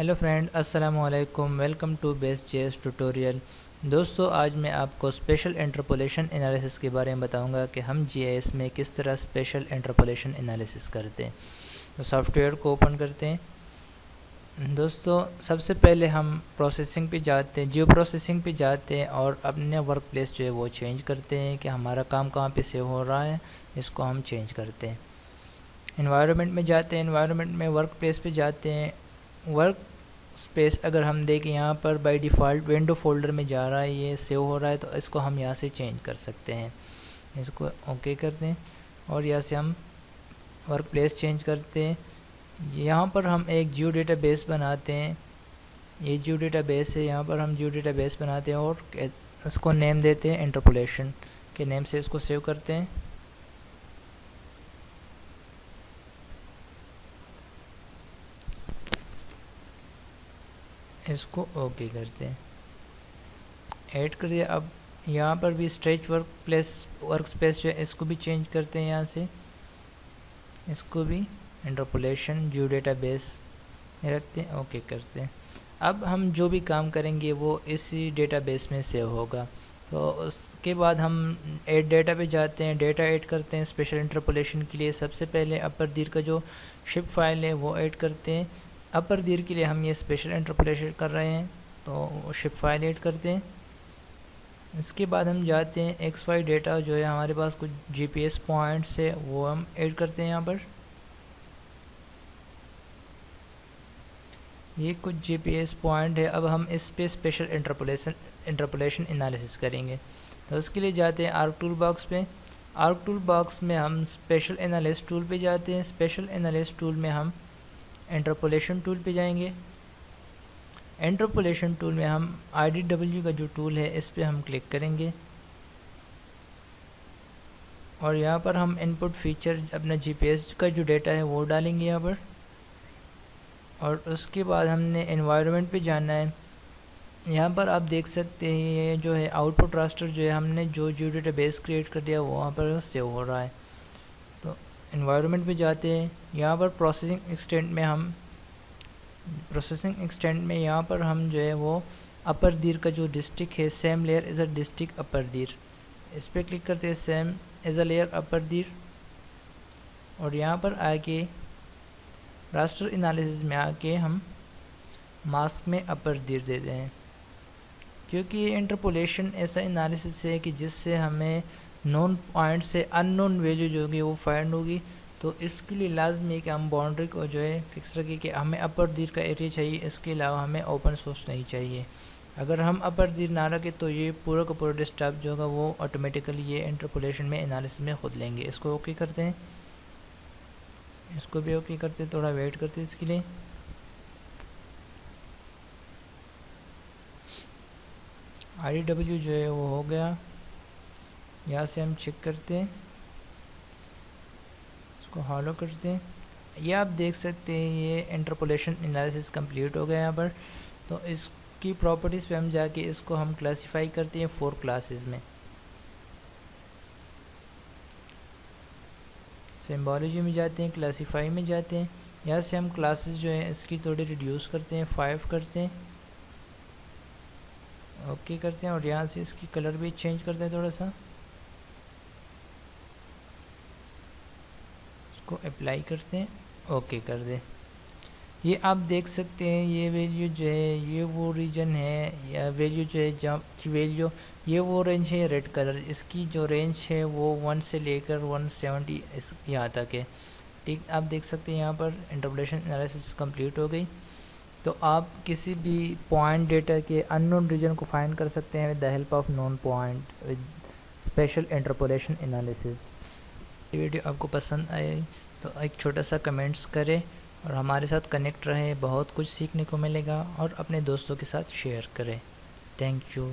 Hello friend, अस्सलाम वालेकुम। Welcome to best JS tutorial. दोस्तों, आज मैं आपको स्पेशल इंटरपोलेशन एनालिसिस के बारे में बताऊंगा कि हम जीआईएस में किस तरह स्पेशल इंटरपोलेशन एनालिसिस करते हैं। तो सॉफ्टवेयर को ओपन करते हैं। दोस्तों, सबसे पहले हम प्रोसेसिंग पे जाते हैं, जियो प्रोसेसिंग पे जाते हैं और अपने वर्क प्लेस जो है वो चेंज करते हैं कि हमारा काम कहाँ पे सेव हो रहा है, इसको हम चेंज करते हैं। एनवायरनमेंट में जाते हैं, एनवायरनमेंट में वर्क प्लेस पे जाते हैं। वर्क स्पेस अगर हम देखें यहाँ पर बाय डिफ़ॉल्ट विंडो फोल्डर में जा रहा है, ये सेव हो रहा है, तो इसको हम यहाँ से चेंज कर सकते हैं। इसको ओके करते हैं और यहाँ से हम वर्क प्लेस चेंज करते हैं। यहाँ पर हम एक जियो डेटाबेस बनाते हैं। ये जियो डेटाबेस है, यहाँ पर हम जियो डेटाबेस बनाते हैं और इसको नेम देते हैं इंटरपोलेशन के नेम से इसको सेव करते हैं। इसको ओके करते हैं, ऐड कर दिया। अब यहाँ पर भी स्ट्रेच वर्क स्पेस जो है इसको भी चेंज करते हैं, यहाँ से इसको भी इंटरपोलेशन जियो डेटाबेस में रखते हैं, ओके करते हैं। अब हम जो भी काम करेंगे वो इसी डेटाबेस में सेव होगा। तो उसके बाद हम ऐड डेटा पे जाते हैं, डेटा ऐड करते हैं स्पेशल इंटरपोलेशन के लिए। सबसे पहले अपर दीर का जो शिप फाइल है वो ऐड करते हैं। अपर दीर के लिए हम ये स्पेशल इंटरपोलेशन कर रहे हैं, तो शिप फाइल ऐड करते हैं। इसके बाद हम जाते हैं एक्स वाई डेटा जो है हमारे पास कुछ जीपीएस पॉइंट्स है वो हम ऐड करते हैं। यहाँ पर ये कुछ जीपीएस पॉइंट है। अब हम इस पे स्पेशल इंटरपोलेशन एनालिसिस करेंगे। तो उसके लिए जाते हैं आर्क टूल बॉक्स पे। आर्क टूल बॉक्स में हम स्पेशल एनालिस्ट टूल पे जाते हैं। स्पेशल एनालिस्ट टूल में हम इंटरपोलेशन टूल पे जाएंगे। इंटरपोलेशन टूल में हम IDW का जो टूल है इस पे हम क्लिक करेंगे और यहाँ पर हम इनपुट फीचर अपना जीपीएस का जो डेटा है वो डालेंगे यहाँ पर। और उसके बाद हमने एनवायरनमेंट पे जाना है। यहाँ पर आप देख सकते हैं ये जो है आउटपुट रास्टर जो है हमने जो डेटाबेस क्रिएट कर दिया वो वहाँ पर सेव हो रहा है। तो एनवायरनमेंट पे जाते हैं, यहाँ पर प्रोसेसिंग एक्सटेंड में यहाँ पर हम जो है वो अपर दीर का जो डिस्ट्रिक्ट है, same layer as a district Upper Dir, इस पर क्लिक करते हैं, same as a layer Upper Dir. और यहाँ पर आके रास्टर एनालिसिस में आके हम मास्क में अपर दीर देते हैं, क्योंकि ये इंटरपोलेशन ऐसा एनालिसिस है कि जिससे हमें नोन पॉइंट से अननोन वैल्यू जो होगी वो फाइंड होगी। तो इसके लिए लाजमी है कि हम बाउंड्री को जो है फिक्स रखें कि हमें अपर दीर का एरिया चाहिए, इसके अलावा हमें ओपन सोर्स नहीं चाहिए। अगर हम अपर दीर ना रखें तो ये पूरा का पूरा डिस्टर्ब जो होगा वो ऑटोमेटिकली ये इंटरपोलेशन में एनालिसिस में खुद लेंगे। इसको ओके करते हैं, इसको भी ओके करते हैं, थोड़ा वेट करते हैं इसके लिए। IDW जो है वो हो गया। यहाँ से हम चेक करते हैं, इसको हॉलो करते हैं। ये आप देख सकते हैं ये इंटरपोलेशन एनालिसिस कंप्लीट हो गया यहाँ पर। तो इसकी प्रॉपर्टीज़ पे हम जाके इसको हम क्लासिफाई करते हैं 4 क्लासेस में। सिम्बोलॉजी में जाते हैं, क्लासीफाई में जाते हैं। यहाँ से हम क्लासेस जो हैं इसकी थोड़ी रिड्यूस करते हैं, 5 करते हैं, ओके करते हैं। और यहाँ से इसकी कलर भी चेंज करते हैं थोड़ा सा, इसको अप्लाई करते हैं, ओके कर दें। ये आप देख सकते हैं ये वैल्यू जो है ये वो रीजन है, या वैल्यू जो है जहाँ की वैल्यू ये वो रेंज है रेड कलर, इसकी जो रेंज है वो 1 से लेकर 170 इस यहाँ तक है। ठीक, आप देख सकते हैं यहाँ पर इंटरपोलेशन एनालिसिस कंप्लीट हो गई। तो आप किसी भी पॉइंट डेटा के अननोन रीजन को फाइंड कर सकते हैं with the help of known point with special interpolation analysis. ये वीडियो आपको पसंद आए तो एक छोटा सा कमेंट्स करें और हमारे साथ कनेक्ट रहें, बहुत कुछ सीखने को मिलेगा। और अपने दोस्तों के साथ शेयर करें। Thank you.